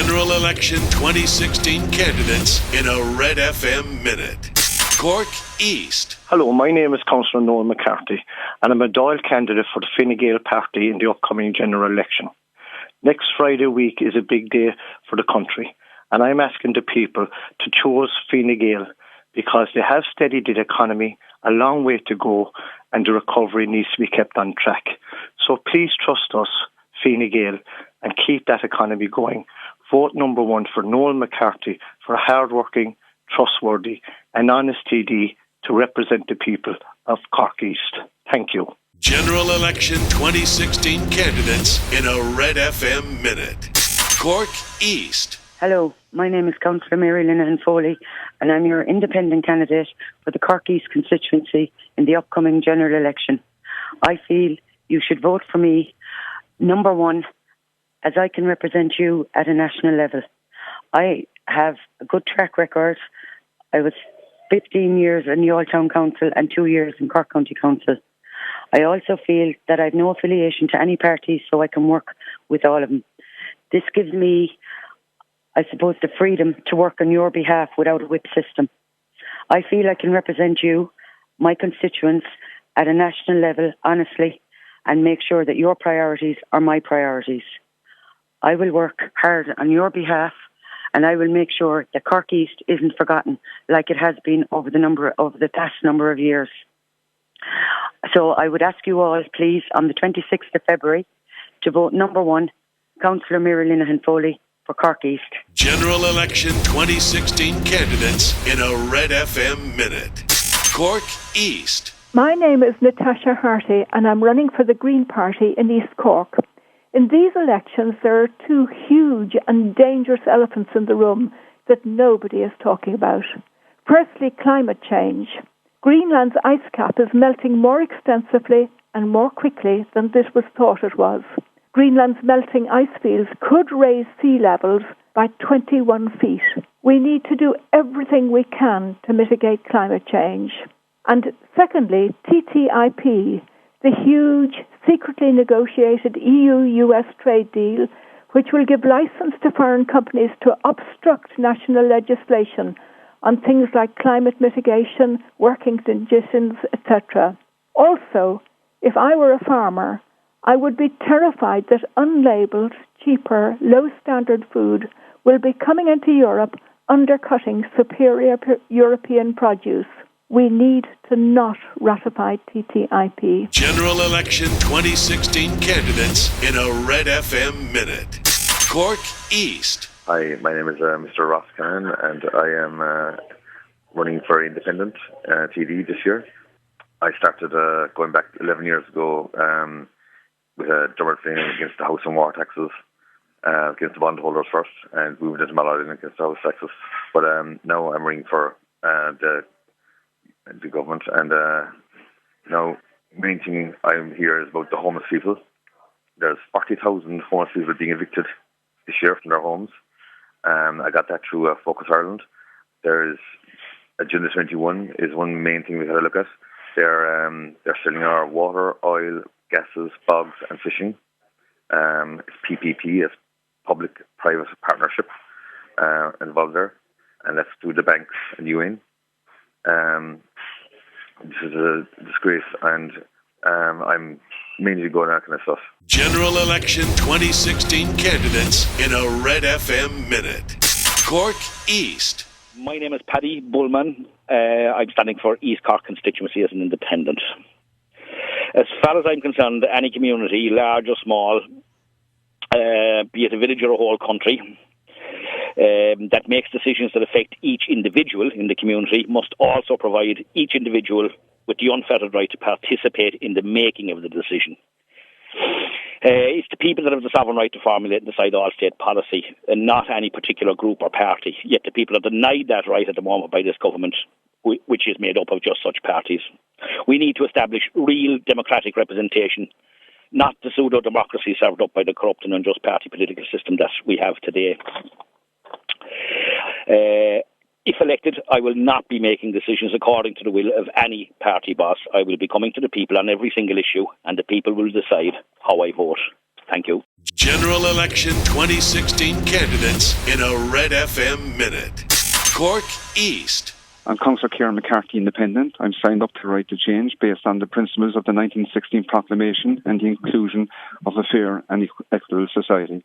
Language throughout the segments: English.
General Election 2016 candidates in a Red FM minute. Cork East. Hello, my name is Councillor Noel McCarthy and I'm a Dáil candidate for the Fine Gael party in the upcoming general election. Next Friday week is a big day for the country and I'm asking the people to choose Fine Gael because they have steadied the economy, a long way to go, and the recovery needs to be kept on track. So please trust us, Fine Gael, and keep that economy going. Vote number 1 for Noel McCarthy, for a hard-working, trustworthy and honest TD to represent the people of Cork East. Thank you. General Election 2016 candidates in a Red FM minute. Cork East. Hello, my name is Councillor Mary Linehan Foley and I'm your independent candidate for the Cork East constituency in the upcoming general election. I feel you should vote for me, number 1, as I can represent you at a national level. I have a good track record. I was 15 years in the All Town Council and 2 years in Cork County Council. I also feel that I have no affiliation to any party, so I can work with all of them. This gives me, I suppose, the freedom to work on your behalf without a whip system. I feel I can represent you, my constituents, at a national level, honestly, and make sure that your priorities are my priorities. I will work hard on your behalf and I will make sure that Cork East isn't forgotten like it has been over the past number of years. So I would ask you all, please, on the 26th of February, to vote number 1, Councillor Mary Linehan Foley, for Cork East. General Election 2016 candidates in a Red FM minute. Cork East. My name is Natasha Harty and I'm running for the Green Party in East Cork. In these elections, there are 2 huge and dangerous elephants in the room that nobody is talking about. Firstly, climate change. Greenland's ice cap is melting more extensively and more quickly than this was thought it was. Greenland's melting ice fields could raise sea levels by 21 feet. We need to do everything we can to mitigate climate change. And secondly, TTIP, the huge, secretly negotiated EU-US trade deal, which will give license to foreign companies to obstruct national legislation on things like climate mitigation, working conditions, etc. Also, if I were a farmer, I would be terrified that unlabelled, cheaper, low-standard food will be coming into Europe undercutting superior European produce. We need to not ratify TTIP. General Election 2016 candidates in a Red FM minute. Cork East. Hi, my name is Mr. Ross Cannon and I am running for independent TD this year. I started going back 11 years ago with a Dermot Flynn against the house and water taxes, against the bondholders first, and moved into Mallory against the house taxes. But now I'm running for the government, and now main thing I'm here is about the homeless people. There's 40,000 homeless people being evicted this year from their homes. I got that through Focus Ireland. There's Agenda 21 is one main thing we got to look at. They're selling our water, oil, gases, bogs, and fishing. It's PPP, it's public-private partnership involved there, and that's through the banks and UN. This is a disgrace, and I'm mainly going that kind of stuff. General Election 2016 candidates in a Red FM minute. Cork East. My name is Paddy Bullman. I'm standing for East Cork constituency as an independent. As far as I'm concerned, any community, large or small, be it a village or a whole country, that makes decisions that affect each individual in the community must also provide each individual with the unfettered right to participate in the making of the decision. It's the people that have the sovereign right to formulate and decide all state policy, and not any particular group or party. Yet the people are denied that right at the moment by this government, which is made up of just such parties. We need to establish real democratic representation, not the pseudo-democracy served up by the corrupt and unjust party political system that we have today. If elected, I will not be making decisions according to the will of any party boss. I will be coming to the people on every single issue, and the people will decide how I vote. Thank you. General Election 2016 candidates in a Red FM Minute. Cork East. I'm Councillor Kieran McCarthy, Independent. I'm signed up to Right to Change based on the principles of the 1916 Proclamation and the inclusion of a fair and equitable society.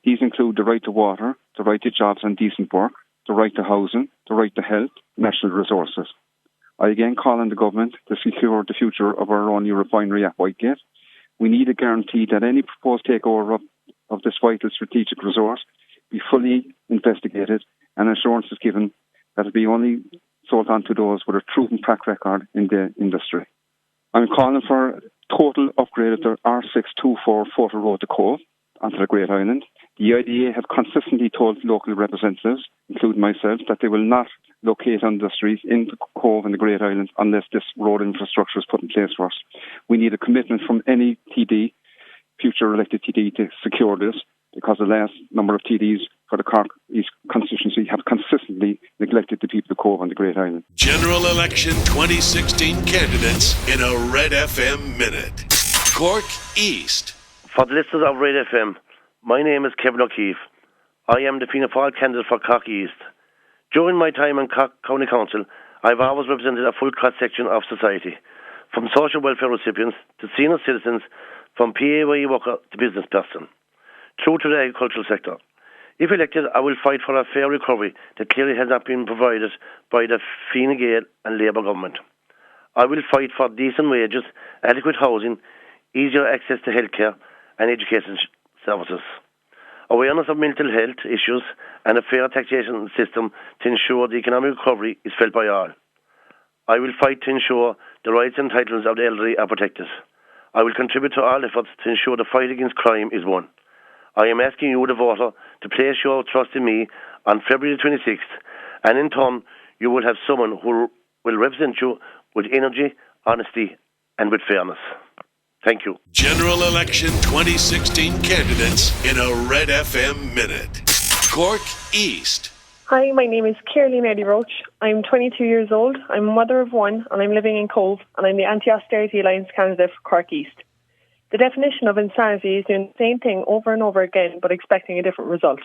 These include the right to water, the right to jobs and decent work, the right to housing, the right to health, natural resources. I again call on the government to secure the future of our own new refinery at Whitegate. We need a guarantee that any proposed takeover of this vital strategic resource be fully investigated and assurance is given that it be only sold on to those with a proven track record in the industry. I'm calling for a total upgrade of the R624 Photo Road to Cove onto the Great Island. The IDA have consistently told local representatives, including myself, that they will not locate industries in the Cove and the Great Island unless this road infrastructure is put in place for us. We need a commitment from any TD, future elected TD, to secure this, because the last number of TDs for the Cork East Constituency have consistently neglected the people of Cove and the Great Island. General Election 2016 candidates in a Red FM Minute. Cork East. For the listeners of Red FM, my name is Kevin O'Keefe. I am the Fianna Fáil candidate for Cork East. During my time in Cork County Council, I've always represented a full cross-section of society, from social welfare recipients to senior citizens, from PAYE worker to business person, through to the agricultural sector. If elected, I will fight for a fair recovery that clearly has not been provided by the Fine Gael and Labour government. I will fight for decent wages, adequate housing, easier access to healthcare and education services, awareness of mental health issues and a fair taxation system to ensure the economic recovery is felt by all. I will fight to ensure the rights and entitlements of the elderly are protected. I will contribute to all efforts to ensure the fight against crime is won. I am asking you, the voter, to place your trust in me on February 26th, and in turn, you will have someone who will represent you with energy, honesty, and with fairness. Thank you. General Election 2016 candidates in a Red FM Minute. Cork East. Hi, my name is Caroline Eddie Roach. I'm 22 years old, I'm a mother of one, and I'm living in Cove, and I'm the Anti-Austerity Alliance candidate for Cork East. The definition of insanity is doing the same thing over and over again, but expecting a different result.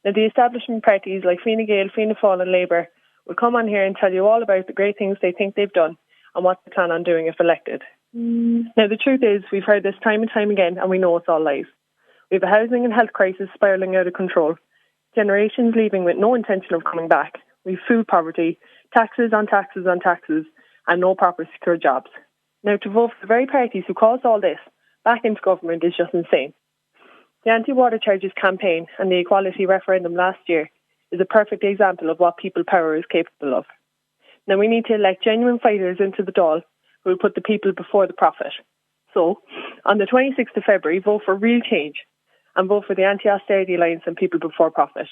Now, the establishment parties like Fine Gael, Fianna Fáil and Labour will come on here and tell you all about the great things they think they've done and what they plan on doing if elected. Now, the truth is, we've heard this time and time again, and we know it's all lies. We have a housing and health crisis spiralling out of control, generations leaving with no intention of coming back. We have food poverty, taxes on taxes on taxes, and no proper secure jobs. Now, to vote for the very parties who caused all this back into government is just insane. The anti-water charges campaign and the equality referendum last year is a perfect example of what people power is capable of. Now, we need to elect genuine fighters into the Dáil who will put the people before the profit. So, on the 26th of February, vote for real change and vote for the Anti-Austerity Alliance and People Before Profit.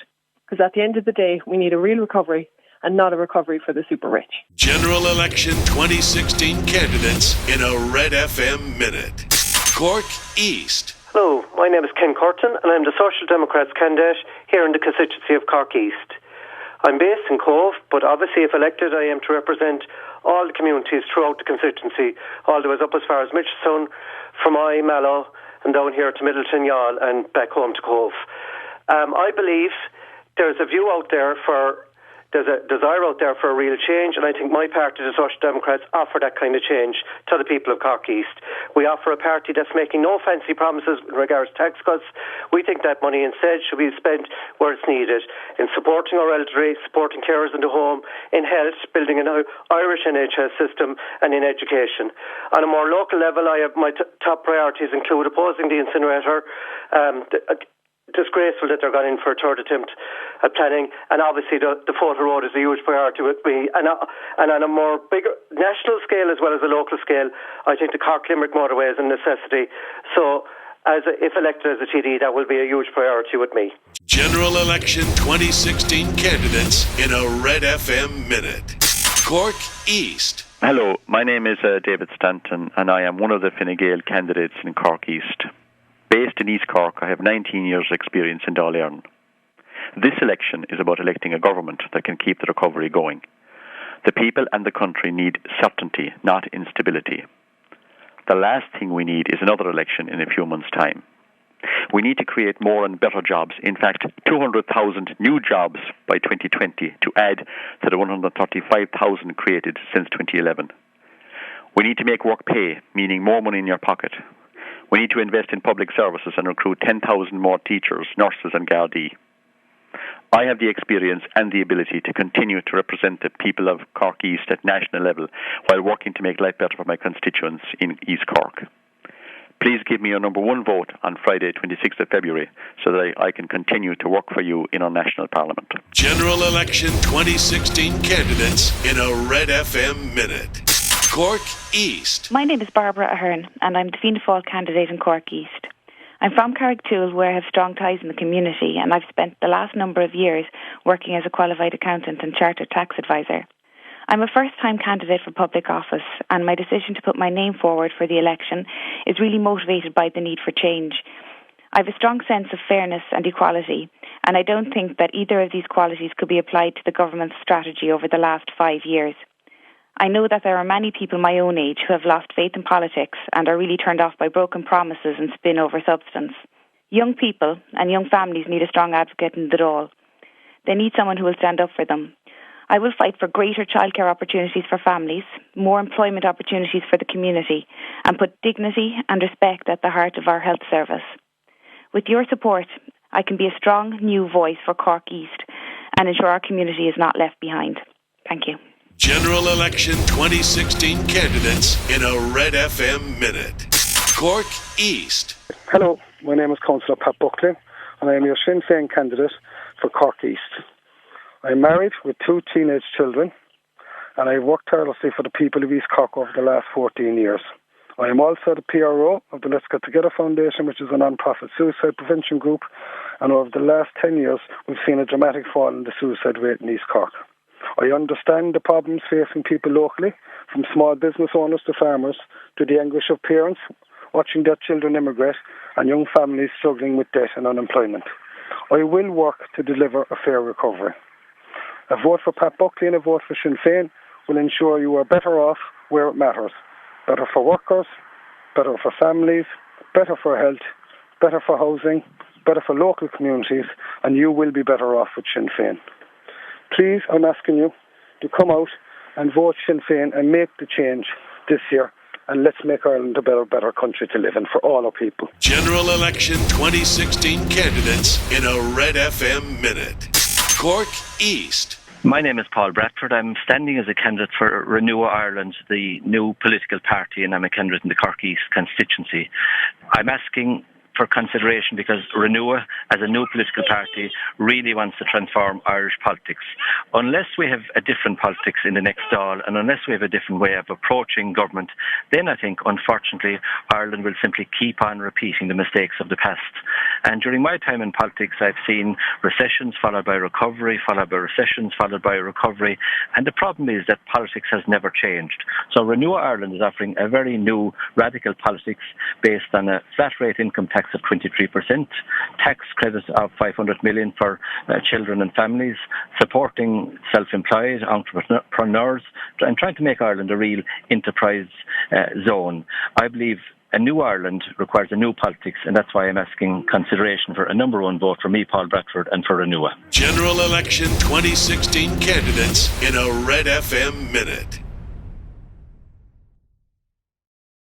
Because at the end of the day, we need a real recovery and not a recovery for the super rich. General Election 2016 candidates in a Red FM Minute. Cork East. Hello, my name is Ken Curtin and I'm the Social Democrats candidate here in the constituency of Cork East. I'm based in Cove, but obviously if elected I am to represent all the communities throughout the constituency, all the way up as far as Mitchelstown, Fermoy, Mallow and down here to Middleton, Youghal and back home to Cove. I believe there's a view out there there's a desire out there for a real change, and I think my party, the Social Democrats, offer that kind of change to the people of Cork East. We offer a party that's making no fancy promises in regards to tax cuts. We think that money instead should be spent where it's needed, in supporting our elderly, supporting carers in the home, in health, building an Irish NHS system, and in education. On a more local level, I have my top priorities include opposing the incinerator, disgraceful that they're gone in for a third attempt at planning, and obviously the photo road is a huge priority with me, and on a more bigger national scale as well as a local scale, I think the Cork-Limerick motorway is a necessity. So if elected as a TD, that will be a huge priority with me. General Election 2016 candidates in a Red FM Minute. Cork East. Hello, my name is David Stanton and I am one of the Fine Gael candidates in Cork East. Based in East Cork, I have 19 years' experience in Dáil Éireann. This election is about electing a government that can keep the recovery going. The people and the country need certainty, not instability. The last thing we need is another election in a few months' time. We need to create more and better jobs. In fact, 200,000 new jobs by 2020 to add to the 135,000 created since 2011. We need to make work pay, meaning more money in your pocket. We need to invest in public services and recruit 10,000 more teachers, nurses and Gardaí. I have the experience and the ability to continue to represent the people of Cork East at national level while working to make life better for my constituents in East Cork. Please give me your number one vote on Friday, 26th of February, so that I can continue to work for you in our national parliament. General Election 2016 candidates in a Red FM Minute. Cork East. My name is Barbara Ahern, and I'm the Fianna Fáil candidate in Cork East. I'm from Carricktool, where I have strong ties in the community, and I've spent the last number of years working as a qualified accountant and chartered tax advisor. I'm a first-time candidate for public office, and my decision to put my name forward for the election is really motivated by the need for change. I have a strong sense of fairness and equality, and I don't think that either of these qualities could be applied to the government's strategy over the last 5 years. I know that there are many people my own age who have lost faith in politics and are really turned off by broken promises and spin over substance. Young people and young families need a strong advocate in the Dáil. They need someone who will stand up for them. I will fight for greater childcare opportunities for families, more employment opportunities for the community, and put dignity and respect at the heart of our health service. With your support, I can be a strong new voice for Cork East and ensure our community is not left behind. Thank you. General Election 2016 candidates in a Red FM Minute. Cork East. Hello, my name is Councillor Pat Buckley, and I am your Sinn Féin candidate for Cork East. I am married with 2 teenage children, and I have worked tirelessly for the people of East Cork over the last 14 years. I am also the PRO of the Let's Get Together Foundation, which is a non-profit suicide prevention group, and over the last 10 years we've seen a dramatic fall in the suicide rate in East Cork. I understand the problems facing people locally, from small business owners to farmers, to the anguish of parents watching their children immigrate and young families struggling with debt and unemployment. I will work to deliver a fair recovery. A vote for Pat Buckley and a vote for Sinn Féin will ensure you are better off where it matters. Better for workers, better for families, better for health, better for housing, better for local communities, and you will be better off with Sinn Féin. Please, I'm asking you to come out and vote Sinn Féin and make the change this year, and let's make Ireland a better country to live in for all our people. General Election 2016 candidates in a Red FM Minute. Cork East. My name is Paul Bradford. I'm standing as a candidate for Renew Ireland, the new political party, and I'm a candidate in the Cork East constituency. I'm asking for consideration because Renew, as a new political party, really wants to transform Irish politics. Unless we have a different politics in the next Dáil, and unless we have a different way of approaching government, then I think, unfortunately, Ireland will simply keep on repeating the mistakes of the past. And during my time in politics, I've seen recessions followed by recovery, followed by recessions, followed by recovery. And the problem is that politics has never changed. So Renew Ireland is offering a very new, radical politics based on a flat rate income tax of 23%, tax credits of 500 million for children and families, supporting self-employed entrepreneurs, and trying to make Ireland a real enterprise zone. I believe a new Ireland requires a new politics, and that's why I'm asking consideration for a number one vote for me, Paul Bradford, and for Renew. General Election 2016 candidates in a Red FM Minute.